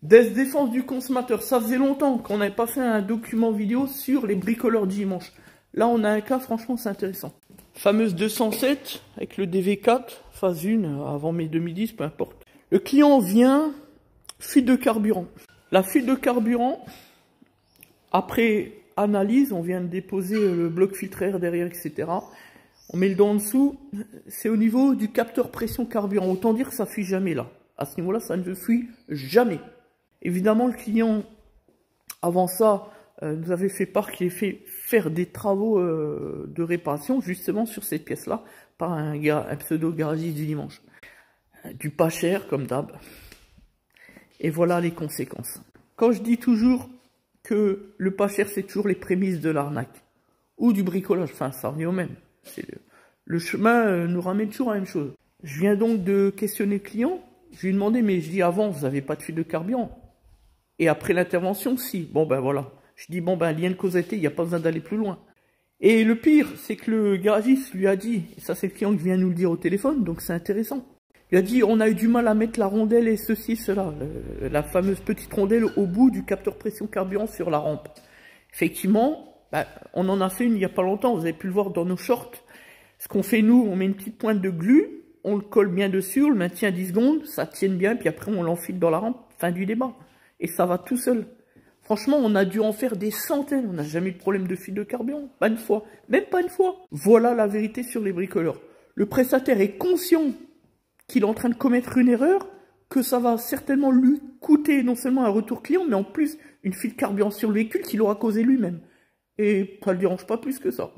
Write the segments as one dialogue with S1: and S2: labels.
S1: Défense du consommateur. Ça faisait longtemps qu'on n'avait pas fait un document vidéo sur les bricoleurs du dimanche. Là, on a un cas, franchement, c'est intéressant. Fameuse 207 avec le DV4, phase 1, avant mai 2010, peu importe. Le client vient, fuite de carburant. La fuite de carburant, après analyse, on vient de déposer le bloc filtraire derrière, etc. On met le doigt en dessous, c'est au niveau du capteur pression carburant. Autant dire que ça ne fuit jamais là. À ce niveau-là, ça ne fuit jamais. Évidemment, le client, avant ça, nous avait fait part qu'il ait fait faire des travaux de réparation, justement sur cette pièce-là, par un pseudo-garagiste du dimanche. Du pas cher, comme d'hab. Et voilà les conséquences. Quand je dis toujours que le pas cher, c'est toujours les prémices de l'arnaque, ou du bricolage, enfin, ça revient au même. Le chemin nous ramène toujours à la même chose. Je viens donc de questionner le client. Je lui ai demandé, mais je dis avant, vous n'avez pas de fuite de carburant. Et après l'intervention, si. Bon, ben voilà. Je dis, bon, ben, lien de causalité, il n'y a pas besoin d'aller plus loin. Et le pire, c'est que le garagiste lui a dit, et ça c'est le client qui vient nous le dire au téléphone, donc c'est intéressant. Il a dit, on a eu du mal à mettre la rondelle et ceci, cela. La fameuse petite rondelle au bout du capteur pression carburant sur la rampe. Effectivement, ben, on en a fait une il n'y a pas longtemps, vous avez pu le voir dans nos shorts. Ce qu'on fait nous, on met une petite pointe de glu, on le colle bien dessus, on le maintient 10 secondes, ça tienne bien, puis après on l'enfile dans la rampe, fin du débat. Et ça va tout seul. Franchement, on a dû en faire des centaines, on n'a jamais eu de problème de fuite de carburant, pas une fois, même pas une fois. Voilà la vérité sur les bricoleurs. Le prestataire est conscient qu'il est en train de commettre une erreur, que ça va certainement lui coûter non seulement un retour client, mais en plus une fuite de carburant sur le véhicule qu'il aura causé lui-même. Et ça ne le dérange pas plus que ça.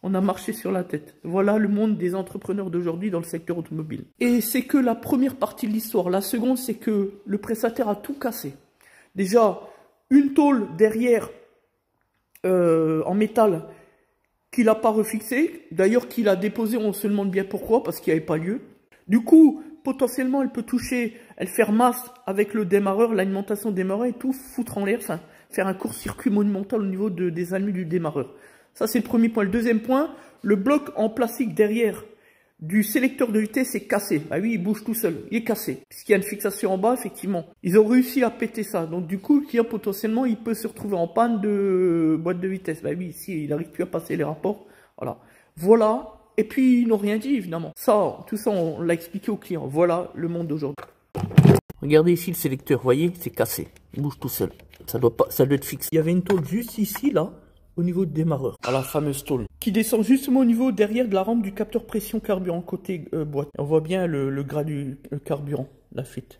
S1: On a marché sur la tête. Voilà le monde des entrepreneurs d'aujourd'hui dans le secteur automobile. Et c'est que la première partie de l'histoire. La seconde, c'est que le prestataire a tout cassé. Déjà, une tôle derrière en métal qu'il n'a pas refixée. D'ailleurs, qu'il a déposée, on se demande bien pourquoi, parce qu'il n'y avait pas lieu. Du coup, potentiellement, elle peut toucher, elle faire masse avec le démarreur, l'alimentation démarreur et tout, foutre en l'air, enfin, faire un court-circuit monumental au niveau des allumés du démarreur. Ça, c'est le premier point. Le deuxième point, le bloc en plastique derrière du sélecteur de vitesse est cassé. Ah oui, il bouge tout seul. Il est cassé. Puisqu'il y a une fixation en bas, effectivement. Ils ont réussi à péter ça. Donc, du coup, le client, potentiellement, il peut se retrouver en panne de boîte de vitesse. Bah oui, ici, il n'arrive plus à passer les rapports. Voilà. Voilà. Et puis, ils n'ont rien dit, évidemment. Ça, tout ça, on l'a expliqué au client. Voilà le monde d'aujourd'hui. Regardez ici le sélecteur. Vous voyez, c'est cassé. Il bouge tout seul. Ça doit être fixé. Il y avait une tôle juste ici, là, au niveau du démarreur, à la fameuse tôle, qui descend justement au niveau derrière de la rampe du capteur pression carburant côté boîte. On voit bien le gras du carburant, la fuite.